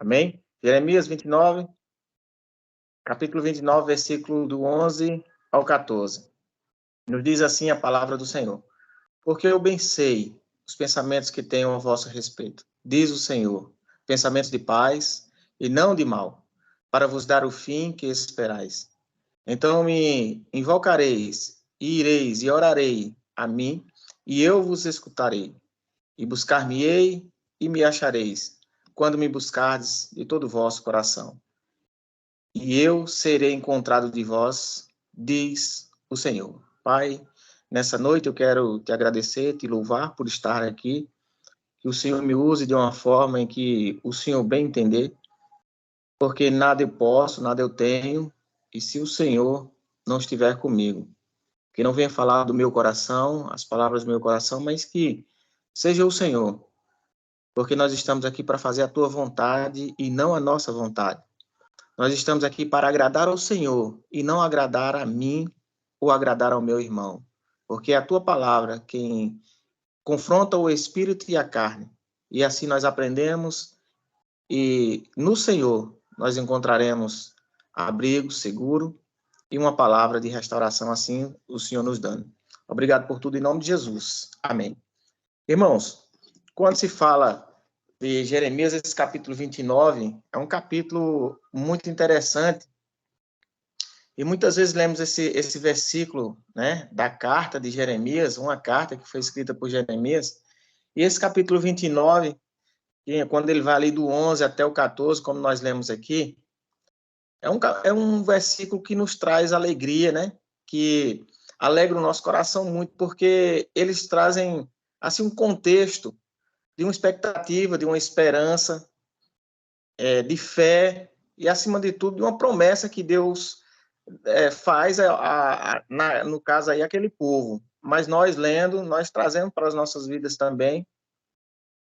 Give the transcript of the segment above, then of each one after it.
Amém? Jeremias 29, capítulo 29, versículo do 11 ao 14. Nos diz assim a palavra do Senhor. Porque eu bem sei os pensamentos que tenho a vosso respeito, diz o Senhor, pensamentos de paz e não de mal, para vos dar o fim que esperais. Então me invocareis, e ireis, e orarei a mim, e eu vos escutarei. E buscar-me-ei, e me achareis, quando me buscardes de todo o vosso coração. E eu serei encontrado de vós, diz o Senhor. Pai, nessa noite eu quero te agradecer, te louvar por estar aqui, que o Senhor me use de uma forma em que o Senhor bem entender, porque nada eu posso, nada eu tenho, e se o Senhor não estiver comigo, que não venha falar do meu coração, as palavras do meu coração, mas que seja o Senhor, porque nós estamos aqui para fazer a tua vontade e não a nossa vontade. Nós estamos aqui para agradar ao Senhor e não agradar a mim ou agradar ao meu irmão, porque é a tua palavra quem confronta o espírito e a carne. E assim nós aprendemos e no Senhor nós encontraremos abrigo seguro e uma palavra de restauração, assim o Senhor nos dando. Obrigado por tudo em nome de Jesus. Amém. Irmãos, quando se fala de Jeremias, esse capítulo 29, é um capítulo muito interessante. E muitas vezes lemos esse versículo, né, da carta de Jeremias, uma carta que foi escrita por Jeremias. E esse capítulo 29, quando ele vai ali do 11 até o 14, como nós lemos aqui, é um versículo que nos traz alegria, né? Que alegra o nosso coração muito, porque eles trazem assim um contexto de uma expectativa, de uma esperança, de fé e, acima de tudo, de uma promessa que Deus faz, no caso aí, aquele povo. Mas nós lendo, nós trazemos para as nossas vidas também.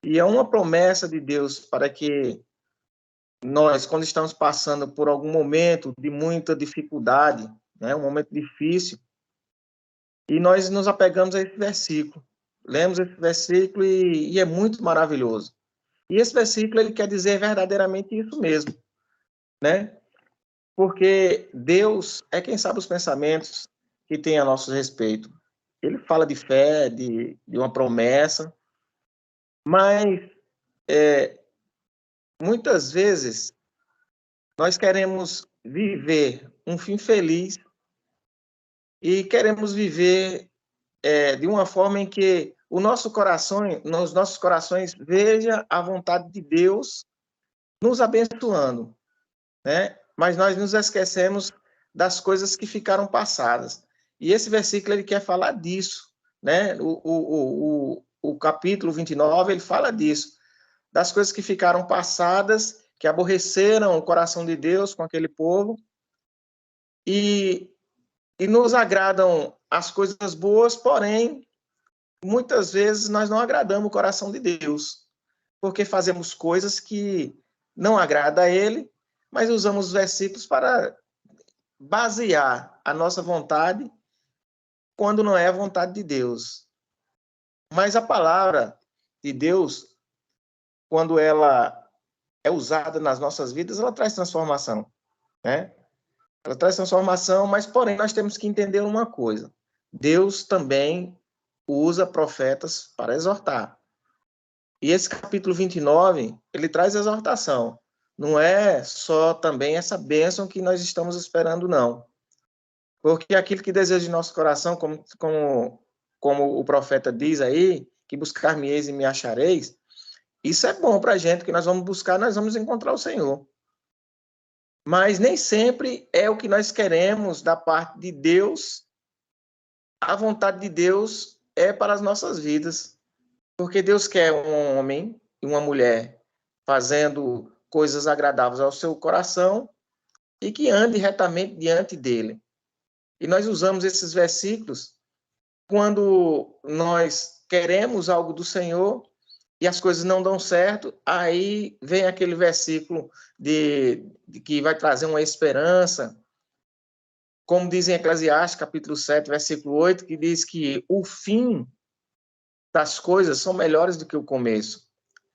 E é uma promessa de Deus para que nós, quando estamos passando por algum momento de muita dificuldade, né, um momento difícil, e nós nos apegamos a esse versículo. Lemos esse versículo e é muito maravilhoso. E esse versículo ele quer dizer verdadeiramente isso mesmo, né? Porque Deus é quem sabe os pensamentos que tem a nosso respeito. Ele fala de fé, de uma promessa, mas muitas vezes nós queremos viver um fim feliz e queremos viver de uma forma em que nos nossos corações veja a vontade de Deus nos abençoando, né? Mas nós nos esquecemos das coisas que ficaram passadas. E esse versículo ele quer falar disso, né? O capítulo 29 ele fala disso, das coisas que ficaram passadas, que aborreceram o coração de Deus com aquele povo, e nos agradam as coisas boas, porém, muitas vezes nós não agradamos o coração de Deus, porque fazemos coisas que não agradam a Ele, mas usamos os versículos para basear a nossa vontade quando não é a vontade de Deus. Mas a palavra de Deus, quando ela é usada nas nossas vidas, ela traz transformação, né? Ela traz transformação, mas, porém, nós temos que entender uma coisa. Deus também usa profetas para exortar. E esse capítulo 29, ele traz exortação. Não é só também essa bênção que nós estamos esperando, não. Porque aquilo que deseja de nosso coração, como o profeta diz aí, que buscar-me-eis e me achareis, isso é bom para a gente, que nós vamos buscar, nós vamos encontrar o Senhor. Mas nem sempre é o que nós queremos da parte de Deus. A vontade de Deus é para as nossas vidas. Porque Deus quer um homem e uma mulher fazendo coisas agradáveis ao seu coração e que ande retamente diante dele. E nós usamos esses versículos quando nós queremos algo do Senhor e as coisas não dão certo, aí vem aquele versículo de que vai trazer uma esperança, como diz em Eclesiastes, capítulo 7, versículo 8, que diz que o fim das coisas são melhores do que o começo.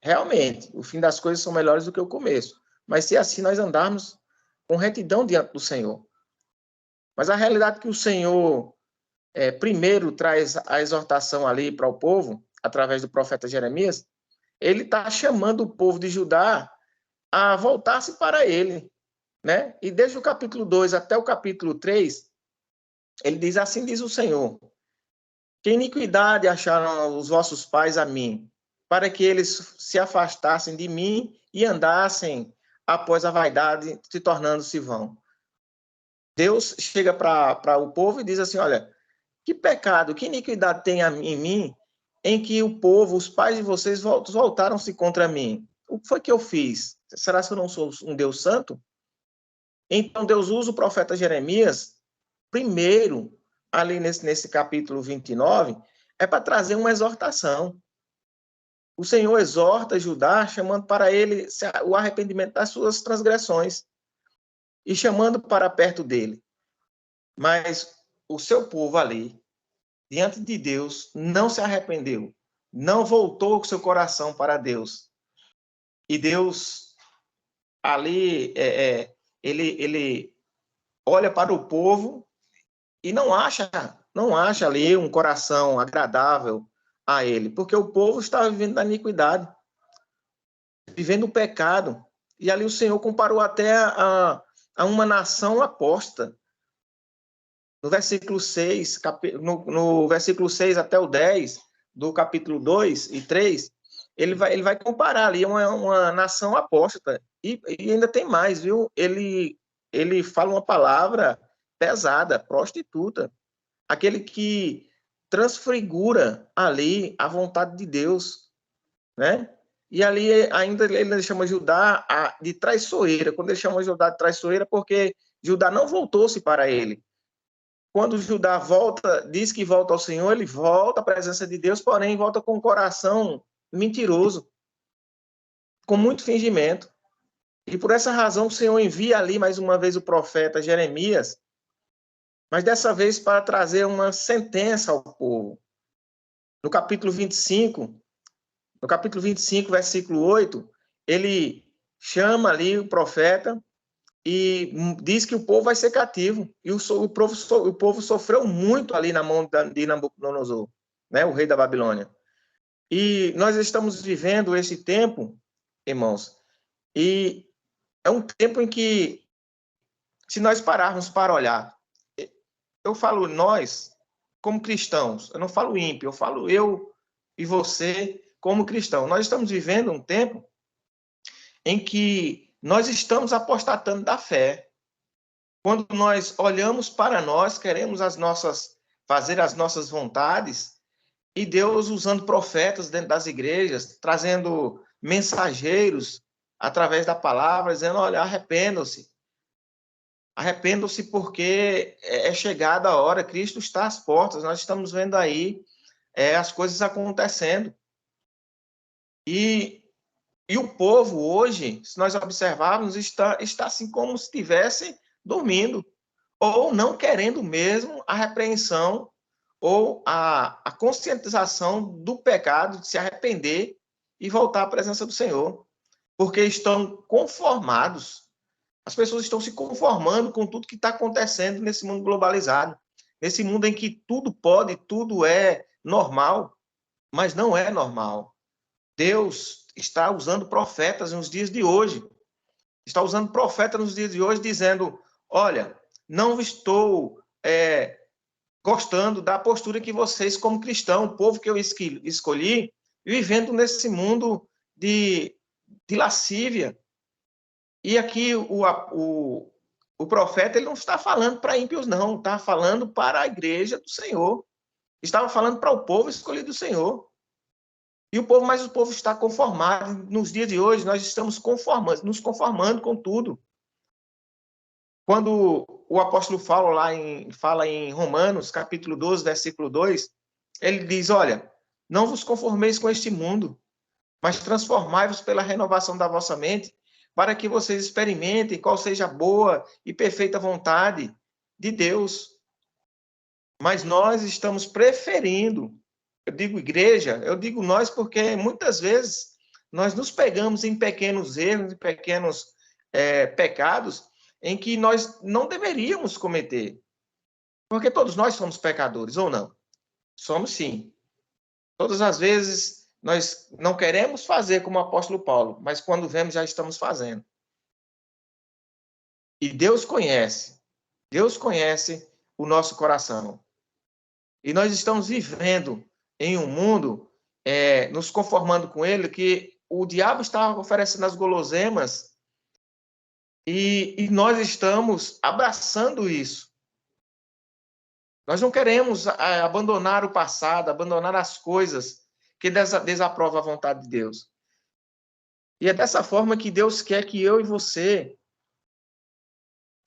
Realmente, o fim das coisas são melhores do que o começo. mas se assim nós andarmos com retidão diante do Senhor. Mas a realidade é que o Senhor primeiro traz a exortação ali para o povo, através do profeta Jeremias, ele está chamando o povo de Judá a voltar-se para ele, né? E desde o capítulo 2 até o capítulo 3, ele diz assim, diz o Senhor, que iniquidade acharam os vossos pais a mim, para que eles se afastassem de mim e andassem após a vaidade, se tornando-se vão. Deus chega para o povo e diz assim, olha, que pecado, que iniquidade tem em mim, em que o povo, os pais de vocês voltaram-se contra mim? O que foi que eu fiz? Será que eu não sou um Deus santo? Então Deus usa o profeta Jeremias, primeiro, ali nesse capítulo 29, para trazer uma exortação. O Senhor exorta Judá, chamando para ele o arrependimento das suas transgressões e chamando para perto dele. Mas o seu povo ali, diante de Deus, não se arrependeu, não voltou o seu coração para Deus. E Deus, ali, ele olha para o povo e não acha ali um coração agradável a ele, porque o povo estava vivendo na iniquidade, vivendo o pecado. E ali o Senhor comparou até a uma nação apóstata. No versículo 6, no versículo 6 até o 10, do capítulo 2 e 3, ele vai comparar ali uma nação apóstata. E ainda tem mais, viu? Ele fala uma palavra pesada, prostituta. Aquele que transfigura ali a vontade de Deus, né? E ali ainda ele chama Judá de traiçoeira. Quando ele chama Judá de traiçoeira, porque Judá não voltou-se para ele. Quando Judá volta, diz que volta ao Senhor, ele volta à presença de Deus, porém volta com um coração mentiroso, com muito fingimento. E por essa razão o Senhor envia ali mais uma vez o profeta Jeremias, mas dessa vez para trazer uma sentença ao povo. No capítulo 25, versículo 8, ele chama ali o profeta e diz que o povo vai ser cativo. E o povo sofreu muito ali na mão de Nabucodonosor, né, o rei da Babilônia. E nós estamos vivendo esse tempo, irmãos, e é um tempo em que, se nós pararmos para olhar, eu falo nós como cristãos, eu não falo ímpio, eu falo eu e você como cristão. Nós estamos vivendo um tempo em que nós estamos apostatando da fé. Quando nós olhamos para nós, queremos fazer as nossas vontades, e Deus usando profetas dentro das igrejas, trazendo mensageiros através da palavra, dizendo, olha, arrependam-se. Arrependam-se porque é chegada a hora, Cristo está às portas, nós estamos vendo aí as coisas acontecendo. E o povo hoje, se nós observarmos, está assim como se estivesse dormindo, ou não querendo mesmo a repreensão ou a conscientização do pecado, de se arrepender e voltar à presença do Senhor, porque estão conformados. As pessoas estão se conformando com tudo que está acontecendo nesse mundo globalizado, nesse mundo em que tudo pode, tudo é normal, mas não é normal. Deus está usando profetas nos dias de hoje. Está usando profetas nos dias de hoje, dizendo, olha, não estou gostando da postura que vocês, como cristão, o povo que eu escolhi, vivendo nesse mundo de lascívia. E aqui o profeta ele não está falando para ímpios, não. Está falando para a igreja do Senhor. Estava falando para o povo escolhido do Senhor. Mas o povo está conformado. Nos dias de hoje, nós estamos nos conformando com tudo. Quando o apóstolo fala em Romanos, capítulo 12, versículo 2, ele diz, olha, não vos conformeis com este mundo, mas transformai-vos pela renovação da vossa mente, para que vocês experimentem qual seja a boa e perfeita vontade de Deus. Mas nós estamos preferindo, eu digo igreja, eu digo nós porque muitas vezes nós nos pegamos em pequenos erros, em pequenos pecados em que nós não deveríamos cometer. Porque todos nós somos pecadores, ou não? Somos sim. Todas as vezes nós não queremos fazer como o apóstolo Paulo, mas quando vemos já estamos fazendo. E Deus conhece o nosso coração. E nós estamos vivendo em um mundo, nos conformando com ele, que o diabo está oferecendo as guloseimas e nós estamos abraçando isso. Nós não queremos abandonar o passado, abandonar as coisas que desaprovam a vontade de Deus. E é dessa forma que Deus quer que eu e você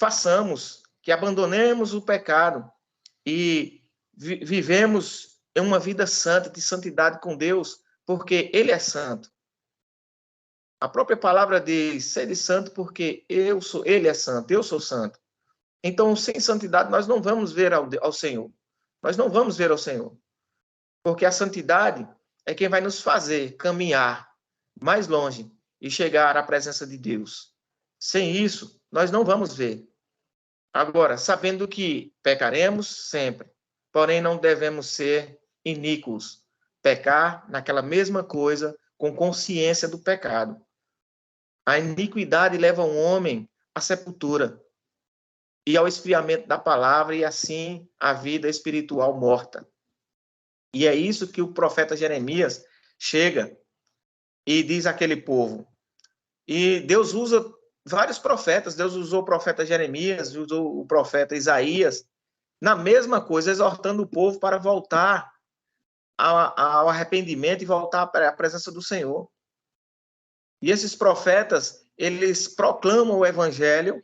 façamos, que abandonemos o pecado e vivemos em uma vida santa, de santidade com Deus, porque Ele é santo. A própria palavra diz, sede santo porque Ele é santo, eu sou santo. Então, sem santidade, nós não vamos ver ao Senhor. Nós não vamos ver ao Senhor. Porque a santidade é quem vai nos fazer caminhar mais longe e chegar à presença de Deus. Sem isso, nós não vamos ver. Agora, sabendo que pecaremos sempre, porém não devemos ser iníquos. Pecar naquela mesma coisa com consciência do pecado. A iniquidade leva um homem à sepultura e ao esfriamento da palavra e assim a vida espiritual morta. E é isso que o profeta Jeremias chega e diz àquele povo. E Deus usa vários profetas, Deus usou o profeta Jeremias, usou o profeta Isaías, na mesma coisa, exortando o povo para voltar ao arrependimento e voltar para a presença do Senhor. E esses profetas, eles proclamam o evangelho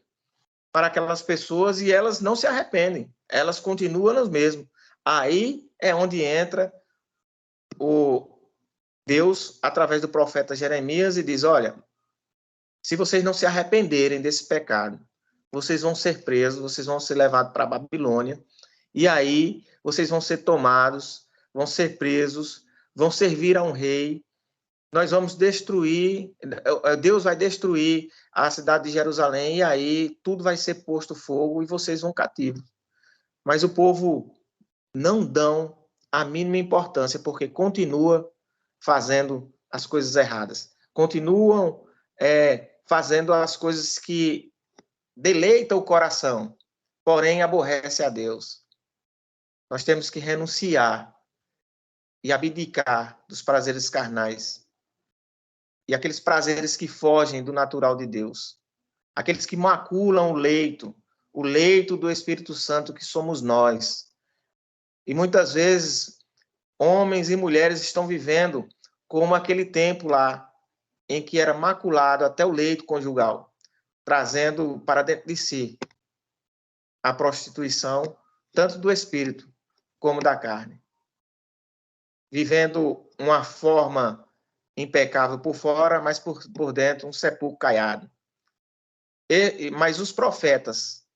para aquelas pessoas e elas não se arrependem, elas continuam nas mesmas. Aí é onde entra o Deus, através do profeta Jeremias, e diz, olha, se vocês não se arrependerem desse pecado, vocês vão ser presos, vocês vão ser levados para a Babilônia, e aí vocês vão ser tomados, vão ser presos, vão servir a um rei, nós vamos destruir, Deus vai destruir a cidade de Jerusalém, e aí tudo vai ser posto fogo e vocês vão cativos. Mas o povo não dão a mínima importância, porque continua fazendo as coisas erradas. Continuam fazendo as coisas que deleitam o coração, porém aborrece a Deus. Nós temos que renunciar e abdicar dos prazeres carnais e aqueles prazeres que fogem do natural de Deus, aqueles que maculam o leito do Espírito Santo que somos nós. E muitas vezes, homens e mulheres estão vivendo como aquele tempo lá, em que era maculado até o leito conjugal, trazendo para dentro de si a prostituição, tanto do espírito como da carne. Vivendo uma forma impecável por fora, mas por dentro um sepulcro caiado. Mas os profetas,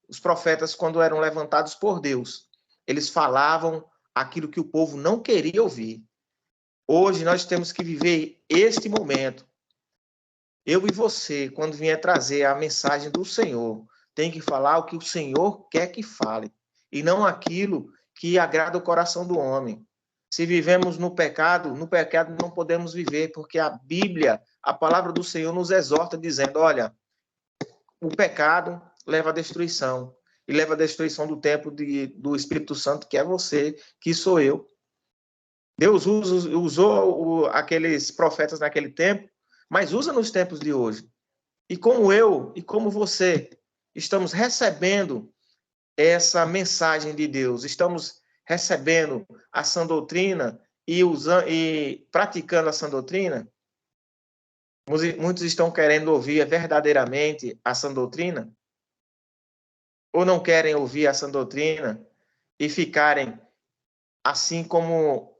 quando eram levantados por Deus, eles falavam aquilo que o povo não queria ouvir. Hoje nós temos que viver este momento. Eu e você, quando vier trazer a mensagem do Senhor, tem que falar o que o Senhor quer que fale, e não aquilo que agrada o coração do homem. Se vivemos no pecado não podemos viver, porque a Bíblia, a palavra do Senhor nos exorta dizendo, olha, o pecado leva à destruição, e leva à destruição do templo do Espírito Santo, que é você, que sou eu. Deus usou aqueles profetas naquele tempo, mas usa nos tempos de hoje. E como eu e como você estamos recebendo essa mensagem de Deus, estamos recebendo a sã doutrina e praticando a sã doutrina, muitos estão querendo ouvir verdadeiramente a sã doutrina, ou não querem ouvir a sã doutrina e ficarem assim como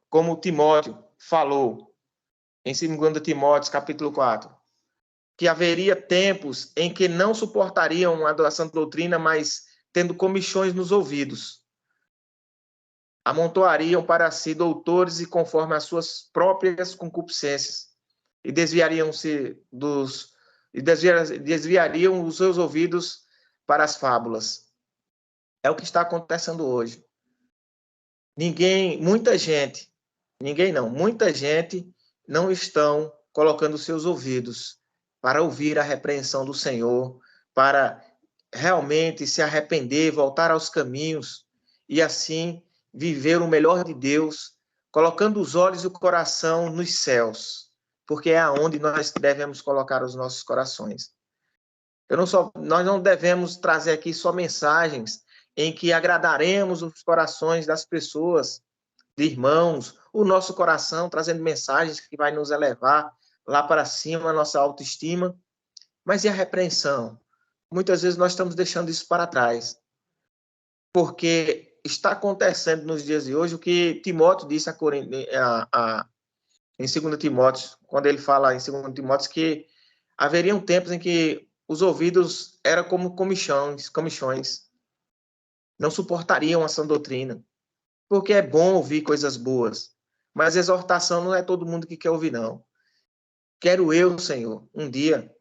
como Timóteo falou em 2 Timóteo, capítulo 4, que haveria tempos em que não suportariam a sã doutrina, mas tendo comichões nos ouvidos, amontoariam para si doutores e conforme as suas próprias concupiscências, e desviariam os seus ouvidos para as fábulas. É o que está acontecendo hoje. Muita gente não estão colocando seus ouvidos para ouvir a repreensão do Senhor, para realmente se arrepender, voltar aos caminhos e assim viver o melhor de Deus, colocando os olhos e o coração nos céus, porque é aonde nós devemos colocar os nossos corações. Nós não devemos trazer aqui só mensagens em que agradaremos os corações das pessoas, de irmãos, o nosso coração trazendo mensagens que vai nos elevar lá para cima, a nossa autoestima, mas e a repreensão? Muitas vezes nós estamos deixando isso para trás, porque está acontecendo nos dias de hoje o que Timóteo disse em 2 Timóteo, quando ele fala em 2 Timóteo que haveriam tempos em que os ouvidos eram como comichões, não suportariam essa doutrina, porque é bom ouvir coisas boas, mas exortação não é todo mundo que quer ouvir, não. Quero eu, Senhor, um dia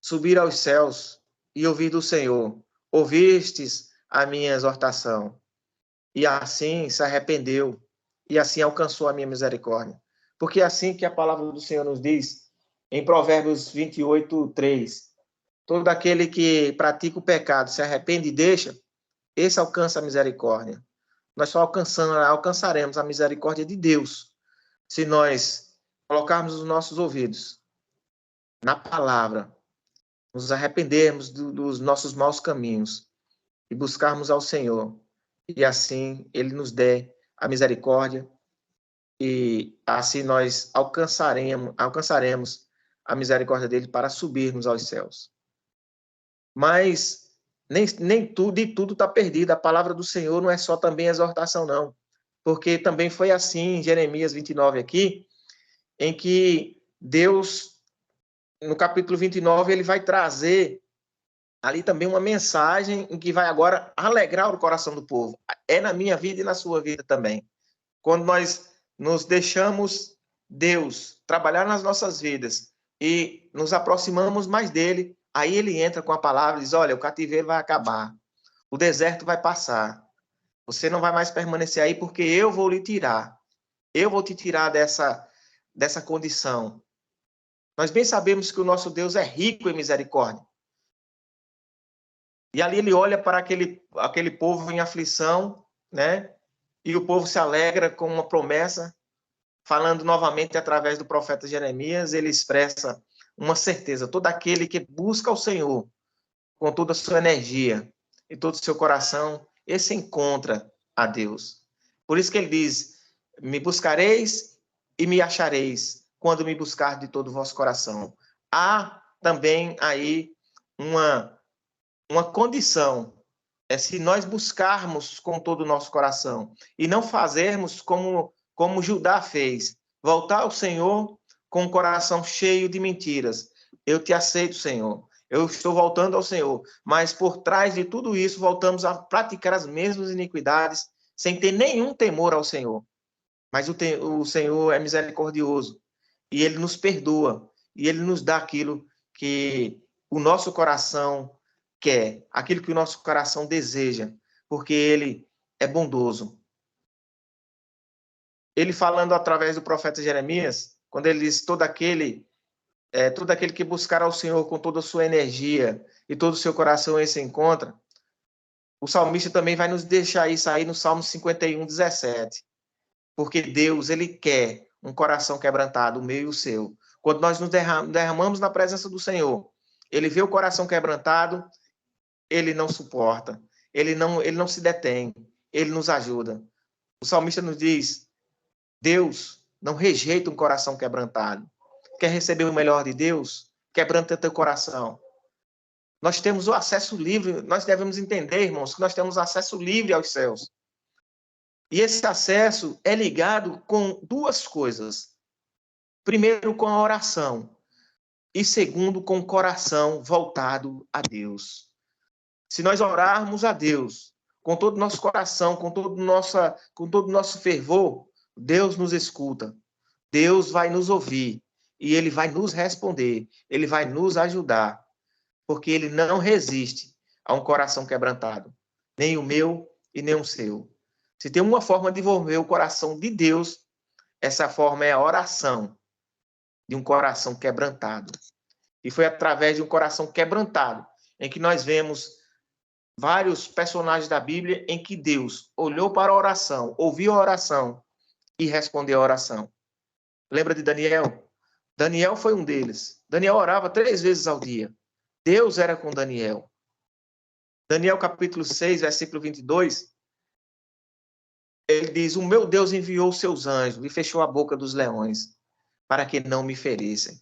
subir aos céus e ouvir do Senhor: ouvistes a minha exortação, e assim se arrependeu, e assim alcançou a minha misericórdia. Porque é assim que a palavra do Senhor nos diz, em Provérbios 28:3, todo aquele que pratica o pecado, se arrepende e deixa, esse alcança a misericórdia. Nós só alcançaremos a misericórdia de Deus se nós colocarmos os nossos ouvidos na palavra, nos arrependermos dos nossos maus caminhos e buscarmos ao Senhor. E assim Ele nos dê a misericórdia e assim nós alcançaremos a misericórdia dele para subirmos aos céus. Mas de tudo está perdido. A palavra do Senhor não é só também exortação, não. Porque também foi assim em Jeremias 29 aqui, em que Deus, no capítulo 29, ele vai trazer ali também uma mensagem em que vai agora alegrar o coração do povo. É na minha vida e na sua vida também. Quando nós nos deixamos Deus trabalhar nas nossas vidas e nos aproximamos mais dele, aí ele entra com a palavra e diz: olha, o cativeiro vai acabar, o deserto vai passar, você não vai mais permanecer aí porque eu vou lhe tirar. Eu vou te tirar dessa condição. Nós bem sabemos que o nosso Deus é rico em misericórdia. E ali ele olha para aquele povo em aflição, né? E o povo se alegra com uma promessa, falando novamente através do profeta Jeremias, ele expressa uma certeza: todo aquele que busca o Senhor com toda a sua energia e todo o seu coração, esse encontra a Deus. Por isso que ele diz: me buscareis e me achareis, quando me buscar de todo o vosso coração. Há também aí uma condição, se nós buscarmos com todo o nosso coração e não fazermos como Judá fez, voltar ao Senhor com o coração cheio de mentiras. Eu te aceito, Senhor. Eu estou voltando ao Senhor. Mas por trás de tudo isso, voltamos a praticar as mesmas iniquidades, sem ter nenhum temor ao Senhor. Mas o Senhor é misericordioso e Ele nos perdoa e Ele nos dá aquilo que o nosso coração quer, aquilo que o nosso coração deseja, porque Ele é bondoso. Ele falando através do profeta Jeremias, quando ele diz: todo aquele que buscar ao Senhor com toda a sua energia e todo o seu coração, esse encontra. O salmista também vai nos deixar isso aí no Salmo 51:17. Porque Deus, ele quer um coração quebrantado, o meu e o seu. Quando nós nos derramamos na presença do Senhor, ele vê o coração quebrantado, ele não suporta, ele não se detém, ele nos ajuda. O salmista nos diz: Deus não rejeita um coração quebrantado. Quer receber o melhor de Deus? Quebranta teu coração. Nós temos o acesso livre, nós devemos entender, irmãos, que nós temos acesso livre aos céus. E esse acesso é ligado com duas coisas. Primeiro, com a oração. E segundo, com o coração voltado a Deus. Se nós orarmos a Deus com todo o nosso coração, com todo o nosso fervor, Deus nos escuta. Deus vai nos ouvir. e ele vai nos responder, ele vai nos ajudar, porque ele não resiste a um coração quebrantado, nem o meu e nem o seu. Se tem uma forma de envolver o coração de Deus, essa forma é a oração de um coração quebrantado. E foi através de um coração quebrantado em que nós vemos vários personagens da Bíblia em que Deus olhou para a oração, ouviu a oração e respondeu a oração. Lembra de Daniel? Daniel foi um deles. Daniel orava 3 vezes ao dia. Deus era com Daniel. Daniel capítulo 6, versículo 22, ele diz: o meu Deus enviou seus anjos e fechou a boca dos leões, para que não me ferissem.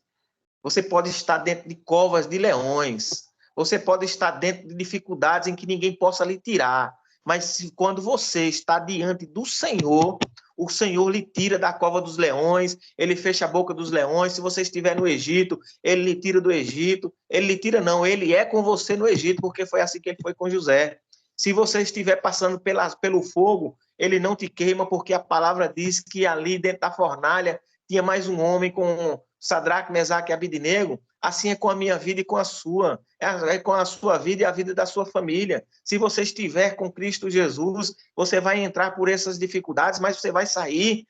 Você pode estar dentro de covas de leões, você pode estar dentro de dificuldades em que ninguém possa lhe tirar, mas quando você está diante do Senhor, o Senhor lhe tira da cova dos leões, ele fecha a boca dos leões. Se você estiver no Egito, ele lhe tira do Egito. Ele lhe tira não, ele é com você no Egito, porque foi assim que ele foi com José. Se você estiver passando pelo fogo, ele não te queima, porque a palavra diz que ali dentro da fornalha tinha mais um homem com Sadraque, Mesaque e Abidnego. Assim é com a minha vida e com a sua. É com a sua vida e a vida da sua família. Se você estiver com Cristo Jesus, você vai entrar por essas dificuldades, mas você vai sair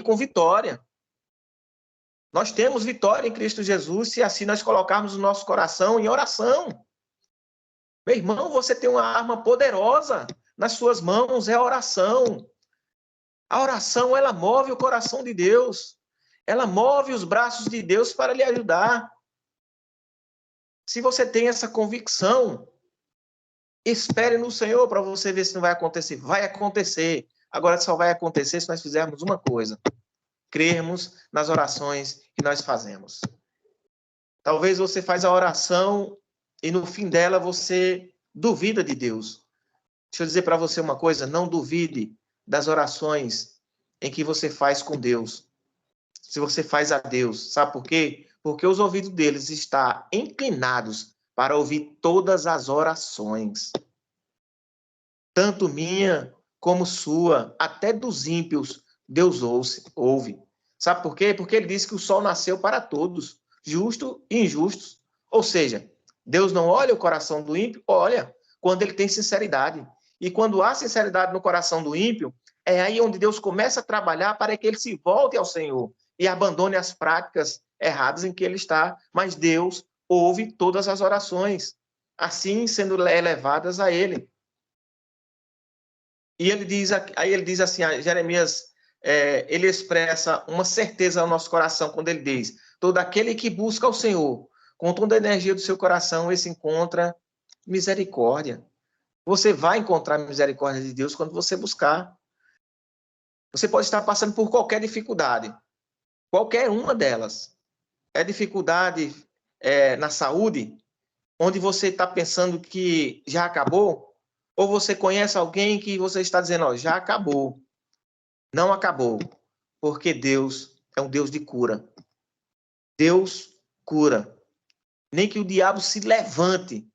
com vitória. Nós temos vitória em Cristo Jesus, se assim nós colocarmos o nosso coração em oração. Meu irmão, você tem uma arma poderosa nas suas mãos, é a oração. A oração, ela move o coração de Deus. Ela move os braços de Deus para lhe ajudar. Se você tem essa convicção, espere no Senhor para você ver se não vai acontecer. Vai acontecer. Agora só vai acontecer se nós fizermos uma coisa: crermos nas orações que nós fazemos. Talvez você faz a oração e no fim dela você duvida de Deus. Deixa eu dizer para você uma coisa: não duvide das orações em que você faz com Deus. Se você faz a Deus, sabe por quê? Porque os ouvidos deles estão inclinados para ouvir todas as orações. Tanto minha como sua, até dos ímpios, Deus ouve. Sabe por quê? Porque ele disse que o sol nasceu para todos, justos e injustos. Ou seja, Deus não olha o coração do ímpio, olha quando ele tem sinceridade. E quando há sinceridade no coração do ímpio, é aí onde Deus começa a trabalhar para que ele se volte ao Senhor e abandone as práticas erradas em que ele está. Mas Deus ouve todas as orações, assim sendo elevadas a ele. E ele diz, aí ele diz assim, Jeremias, ele expressa uma certeza ao nosso coração quando ele diz: todo aquele que busca o Senhor com toda a energia do seu coração, esse encontra misericórdia. Você vai encontrar misericórdia de Deus quando você buscar. Você pode estar passando por qualquer dificuldade, qualquer uma delas. É dificuldade na saúde, onde você está pensando que já acabou, ou você conhece alguém que você está dizendo, ó, já acabou. Não acabou, porque Deus é um Deus de cura. Deus cura. Nem que o diabo se levante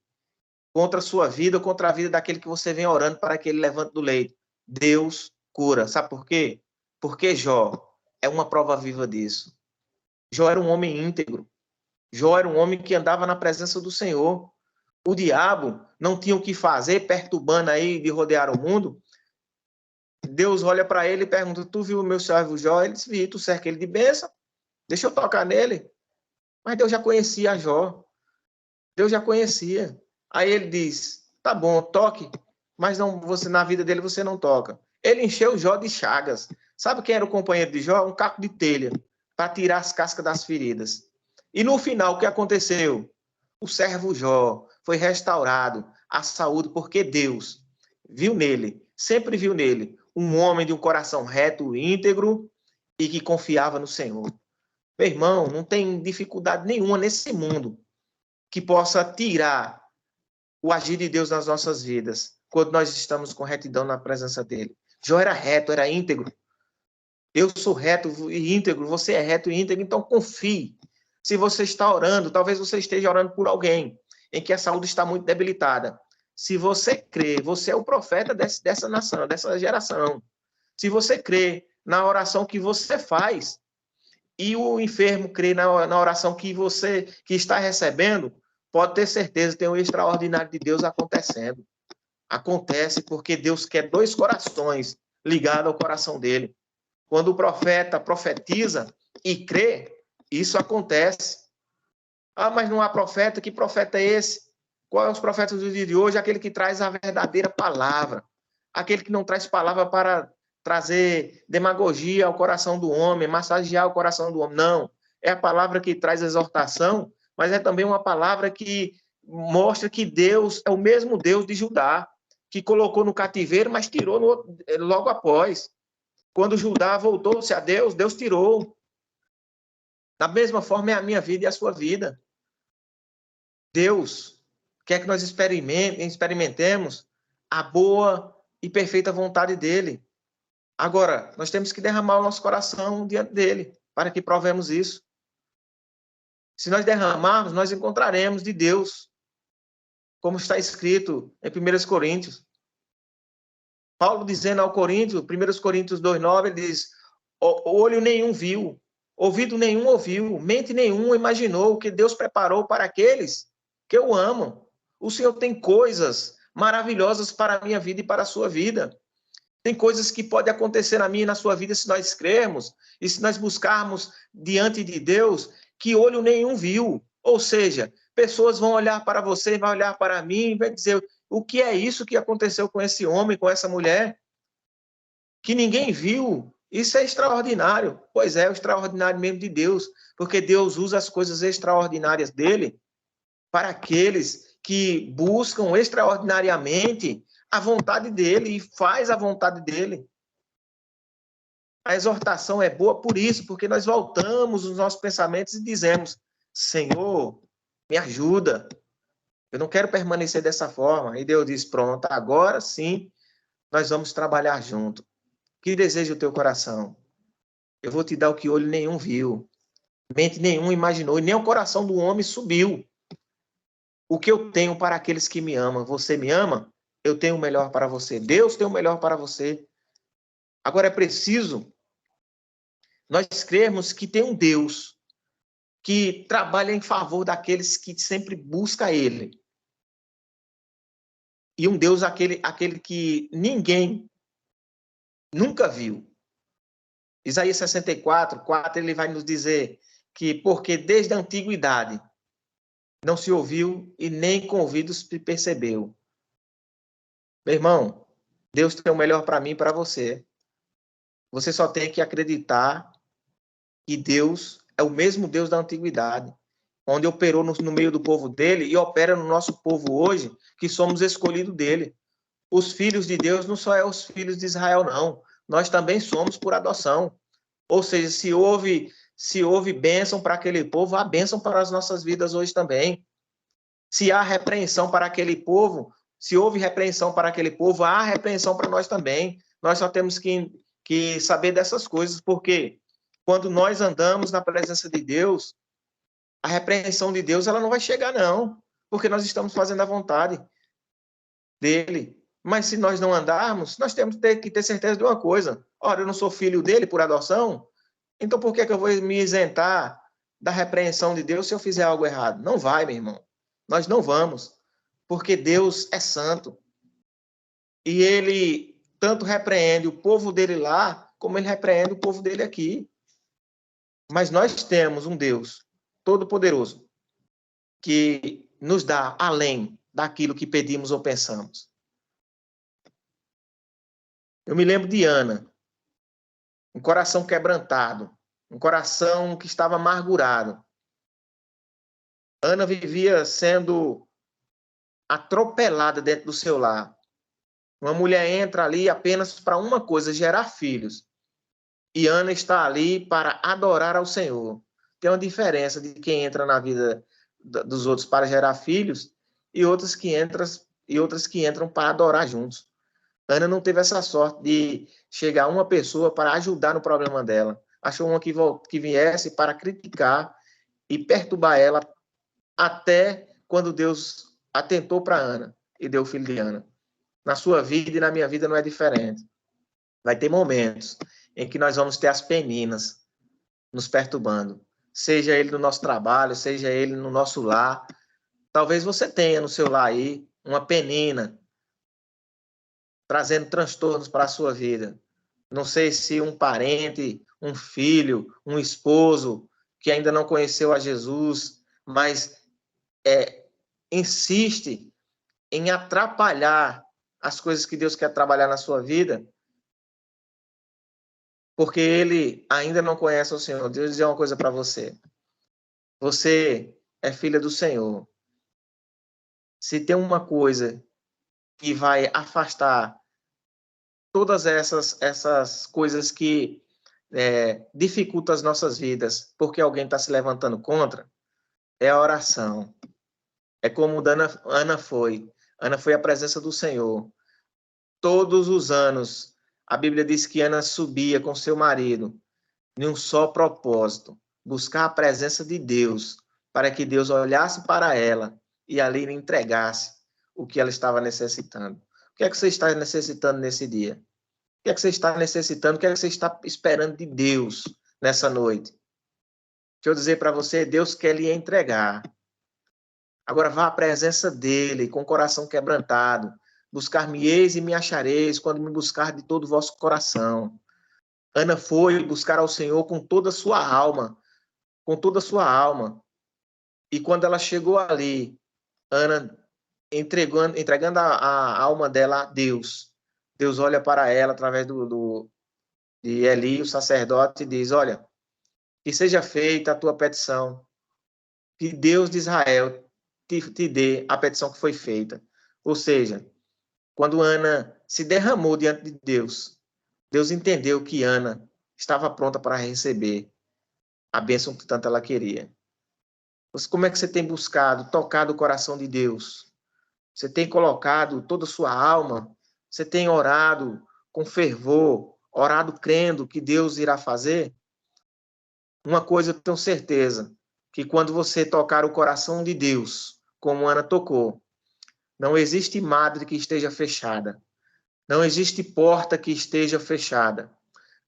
contra a sua vida, contra a vida daquele que você vem orando para que ele levante do leito. Deus cura. Sabe por quê? Porque Jó é uma prova viva disso. Jó era um homem íntegro. Jó era um homem que andava na presença do Senhor. O diabo não tinha o que fazer, perturbando aí de rodear o mundo. Deus olha para ele e pergunta: tu viu o meu servo Jó? Ele disse: vi, tu cerca ele de bênção, deixa eu tocar nele. Mas Deus já conhecia Jó. Deus já conhecia. Aí ele diz: tá bom, toque, mas não, você, na vida dele você não toca. Ele encheu Jó de chagas. Sabe quem era o companheiro de Jó? Um caco de telha, para tirar as cascas das feridas. E no final, o que aconteceu? O servo Jó foi restaurado à saúde, porque Deus viu nele, sempre viu nele, um homem de um coração reto, íntegro e que confiava no Senhor. Meu irmão, não tem dificuldade nenhuma nesse mundo que possa tirar o agir de Deus nas nossas vidas, quando nós estamos com retidão na presença dele. Jó era reto, era íntegro. Eu sou reto e íntegro, você é reto e íntegro, então confie. Se você está orando, talvez você esteja orando por alguém em que a saúde está muito debilitada. Se você crê, você é o profeta dessa nação, dessa geração. Se você crê na oração que você faz, e o enfermo crê na oração que você que está recebendo, pode ter certeza, tem o extraordinário de Deus acontecendo. Acontece porque Deus quer dois corações ligados ao coração dele. Quando o profeta profetiza e crê, isso acontece. Ah, mas não há profeta? Que profeta é esse? Qual é os profetas do dia de hoje? Aquele que traz a verdadeira palavra. Aquele que não traz palavra para trazer demagogia ao coração do homem, massagear o coração do homem. Não. É a palavra que traz exortação, mas é também uma palavra que mostra que Deus é o mesmo Deus de Judá, que colocou no cativeiro, mas tirou logo após. Quando Judá voltou-se a Deus, Deus tirou. Da mesma forma é a minha vida e a sua vida. Deus quer que nós experimentemos a boa e perfeita vontade dele. Agora, nós temos que derramar o nosso coração diante dele, para que provemos isso. Se nós derramarmos, nós encontraremos de Deus, como está escrito em 1 Coríntios. Paulo dizendo ao Coríntios, 1 Coríntios 2,9, ele diz, olho nenhum viu, ouvido nenhum ouviu, mente nenhum imaginou o que Deus preparou para aqueles que o amam. O Senhor tem coisas maravilhosas para a minha vida e para a sua vida. Tem coisas que podem acontecer na minha e na sua vida se nós crermos e se nós buscarmos diante de Deus que olho nenhum viu. Ou seja, pessoas vão olhar para você, vão olhar para mim e vai dizer, o que é isso que aconteceu com esse homem, com essa mulher? Que ninguém viu. Isso é extraordinário. Pois é, o extraordinário mesmo de Deus, porque Deus usa as coisas extraordinárias dele para aqueles que buscam extraordinariamente a vontade dele e faz a vontade dele. A exortação é boa por isso, porque nós voltamos os nossos pensamentos e dizemos, Senhor, me ajuda. Eu não quero permanecer dessa forma. E Deus diz, pronto, agora sim, nós vamos trabalhar junto. Que deseja o teu coração? Eu vou te dar o que olho nenhum viu, mente nenhum imaginou, e nem o coração do homem subiu. O que eu tenho para aqueles que me amam? Você me ama? Eu tenho o melhor para você. Deus tem o melhor para você. Agora é preciso nós crermos que tem um Deus que trabalha em favor daqueles que sempre buscam Ele. E um Deus aquele que ninguém nunca viu. Isaías 64, 4, ele vai nos dizer que porque desde a antiguidade não se ouviu e nem com ouvidos se percebeu. Meu irmão, Deus tem o melhor para mim e para você. Você só tem que acreditar que Deus é o mesmo Deus da antiguidade, onde operou no meio do povo dele e opera no nosso povo hoje, que somos escolhidos dele. Os filhos de Deus não só é os filhos de Israel, não. Nós também somos por adoção. Ou seja, se houve bênção para aquele povo, há bênção para as nossas vidas hoje também. Se há repreensão para aquele povo, se houve repreensão para aquele povo, há repreensão para nós também. Nós só temos que saber dessas coisas, porque quando nós andamos na presença de Deus, a repreensão de Deus ela não vai chegar, não, porque nós estamos fazendo a vontade dele. Mas se nós não andarmos, nós temos que ter certeza de uma coisa. Ora, eu não sou filho dele por adoção, então por que eu vou me isentar da repreensão de Deus se eu fizer algo errado? Não vai, meu irmão. Nós não vamos, porque Deus é santo. E ele tanto repreende o povo dele lá, como ele repreende o povo dele aqui. Mas nós temos um Deus todo-poderoso que nos dá além daquilo que pedimos ou pensamos. Eu me lembro de Ana, um coração quebrantado, um coração que estava amargurado. Ana vivia sendo atropelada dentro do seu lar. Uma mulher entra ali apenas para uma coisa, gerar filhos. E Ana está ali para adorar ao Senhor. Tem uma diferença de quem entra na vida dos outros para gerar filhos e outras que entram para adorar juntos. Ana não teve essa sorte de chegar uma pessoa para ajudar no problema dela. Achou uma que viesse para criticar e perturbar ela até quando Deus atentou para Ana e deu o filho de Ana. Na sua vida e na minha vida não é diferente. Vai ter momentos em que nós vamos ter as peninas. nos perturbando. Seja ele no nosso trabalho, seja ele no nosso lar. Talvez você tenha no seu lar aí uma penina trazendo transtornos para a sua vida. Não sei se um parente, um filho, um esposo que ainda não conheceu a Jesus, mas insiste em atrapalhar as coisas que Deus quer trabalhar na sua vida, porque ele ainda não conhece o Senhor. Deus diz uma coisa para você. Você é filha do Senhor. Se tem uma coisa que vai afastar todas essas coisas que dificultam as nossas vidas, porque alguém está se levantando contra, é a oração. É como Ana foi. Ana foi à presença do Senhor. Todos os anos, a Bíblia diz que Ana subia com seu marido em um só propósito, buscar a presença de Deus, para que Deus olhasse para ela e ali lhe entregasse o que ela estava necessitando. O que é que você está necessitando nesse dia? O que é que você está necessitando? O que é que você está esperando de Deus nessa noite? Deixa eu dizer para você, Deus quer lhe entregar. Agora vá à presença dele com o coração quebrantado. Buscar-me-eis e me achareis quando me buscar de todo o vosso coração. Ana foi buscar ao Senhor com toda a sua alma, com toda a sua alma. E quando ela chegou ali, Ana entregando a alma dela a Deus. Deus olha para ela através de Eli, o sacerdote, e diz: olha, que seja feita a tua petição, que Deus de Israel te dê a petição que foi feita. Ou seja, quando Ana se derramou diante de Deus, Deus entendeu que Ana estava pronta para receber a bênção que tanto ela queria. Como é que você tem buscado, tocado o coração de Deus? Você tem colocado toda a sua alma? Você tem orado com fervor, orado crendo que Deus irá fazer? Uma coisa eu tenho certeza, que quando você tocar o coração de Deus, como Ana tocou, não existe madre que esteja fechada. Não existe porta que esteja fechada.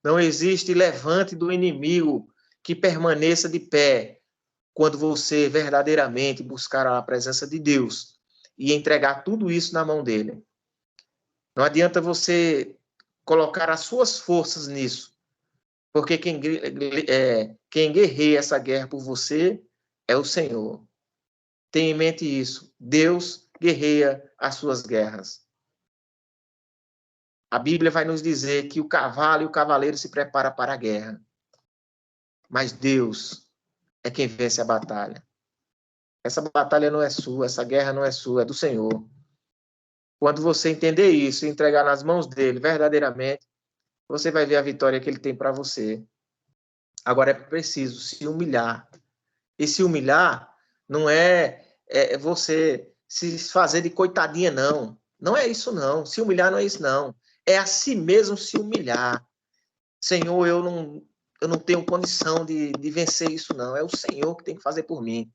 Não existe levante do inimigo que permaneça de pé quando você verdadeiramente buscar a presença de Deus e entregar tudo isso na mão dele. Não adianta você colocar as suas forças nisso, porque quem guerreia essa guerra por você é o Senhor. Tenha em mente isso. Deus guerreia as suas guerras. A Bíblia vai nos dizer que o cavalo e o cavaleiro se preparam para a guerra. Mas Deus é quem vence a batalha. Essa batalha não é sua, essa guerra não é sua, é do Senhor. Quando você entender isso e entregar nas mãos dele verdadeiramente, você vai ver a vitória que ele tem para você. Agora é preciso se humilhar. E se humilhar não é você se fazer de coitadinha, não. Não é isso, não. Se humilhar não é isso, não. É a si mesmo se humilhar. Senhor, eu não tenho condição de vencer isso, não. É o Senhor que tem que fazer por mim.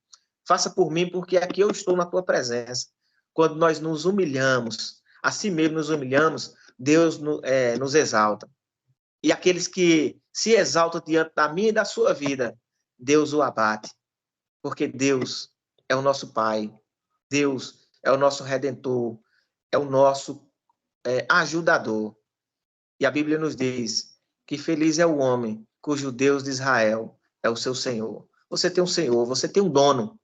Faça por mim, porque aqui eu estou na tua presença. Quando nós nos humilhamos, a si mesmo nos humilhamos, Deus nos exalta. E aqueles que se exaltam diante da minha e da sua vida, Deus o abate. Porque Deus é o nosso Pai. Deus é o nosso Redentor. É o nosso ajudador. E a Bíblia nos diz que feliz é o homem cujo Deus de Israel é o seu Senhor. Você tem um Senhor, você tem um dono.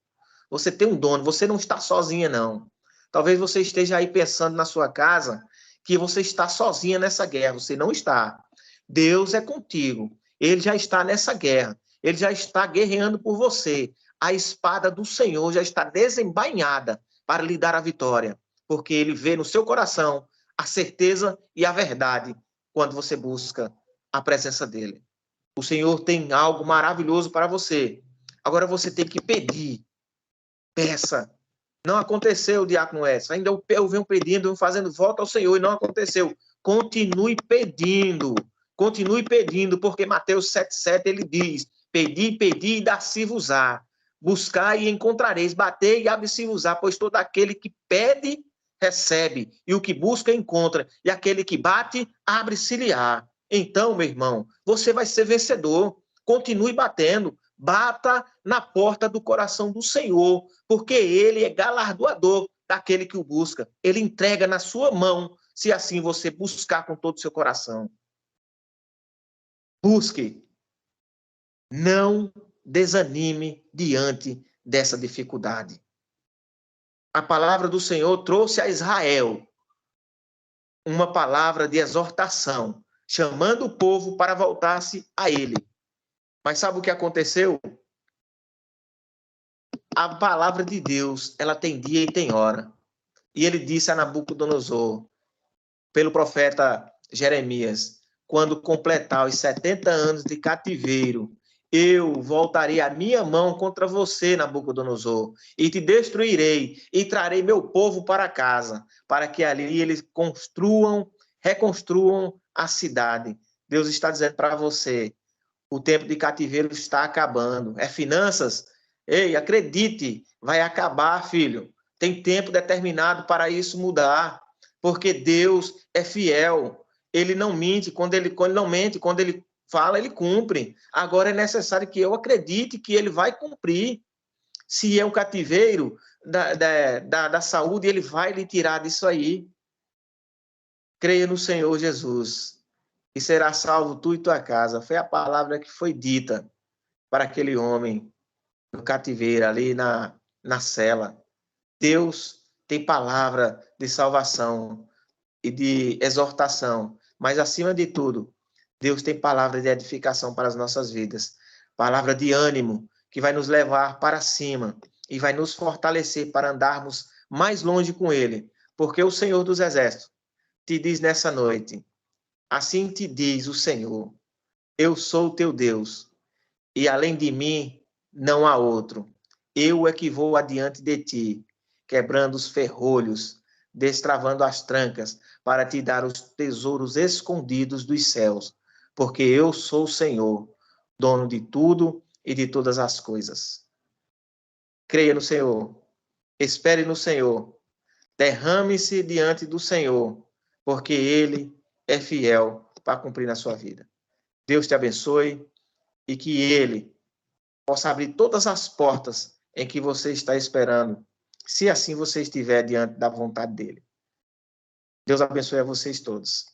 Você tem um dono, você não está sozinha, não. Talvez você esteja aí pensando na sua casa que você está sozinha nessa guerra. Você não está. Deus é contigo. Ele já está nessa guerra. Ele já está guerreando por você. A espada do Senhor já está desembainhada para lhe dar a vitória. Porque ele vê no seu coração a certeza e a verdade quando você busca a presença dele. O Senhor tem algo maravilhoso para você. Agora você tem que pedir. Peça. Não aconteceu, diácono Edson. Ainda eu venho pedindo, venho fazendo voto ao Senhor e não aconteceu. Continue pedindo. Continue pedindo, porque Mateus 7,7 ele diz: pedi, pedi e dá-se-vos-á. Buscai e encontrareis, batei e abre-se-vos-á, pois todo aquele que pede, recebe, e o que busca, encontra, e aquele que bate, abre-se-lhe-á. Então, meu irmão, você vai ser vencedor. continue batendo. Bata na porta do coração do Senhor, porque Ele é galardoador daquele que o busca. Ele entrega na sua mão, se assim você buscar com todo o seu coração. Busque. Não desanime diante dessa dificuldade. A palavra do Senhor trouxe a Israel uma palavra de exortação, chamando o povo para voltar-se a ele. Mas sabe o que aconteceu? A palavra de Deus, ela tem dia e tem hora. E ele disse a Nabucodonosor, pelo profeta Jeremias, quando completar os 70 anos de cativeiro, eu voltarei a minha mão contra você, Nabucodonosor, e te destruirei, e trarei meu povo para casa, para que ali eles reconstruam a cidade. Deus está dizendo para você, o tempo de cativeiro está acabando. É finanças? Ei, acredite, vai acabar, filho. Tem tempo determinado para isso mudar, porque Deus é fiel. Ele não mente, quando ele não mente, quando ele fala, ele cumpre. Agora é necessário que eu acredite que ele vai cumprir. Se é um cativeiro da saúde, ele vai lhe tirar disso aí. Creia no Senhor Jesus e será salvo tu e tua casa. Foi a palavra que foi dita para aquele homem no cativeiro, ali na cela. Deus tem palavra de salvação e de exortação, mas acima de tudo, Deus tem palavra de edificação para as nossas vidas, palavra de ânimo que vai nos levar para cima e vai nos fortalecer para andarmos mais longe com Ele, porque o Senhor dos Exércitos te diz nessa noite, assim te diz o Senhor, eu sou o teu Deus, e além de mim não há outro. Eu é que vou adiante de ti, quebrando os ferrolhos, destravando as trancas, para te dar os tesouros escondidos dos céus, porque eu sou o Senhor, dono de tudo e de todas as coisas. Creia no Senhor, espere no Senhor, derrame-se diante do Senhor, porque Ele é fiel para cumprir na sua vida. Deus te abençoe e que Ele possa abrir todas as portas em que você está esperando, se assim você estiver diante da vontade dele. Deus abençoe a vocês todos.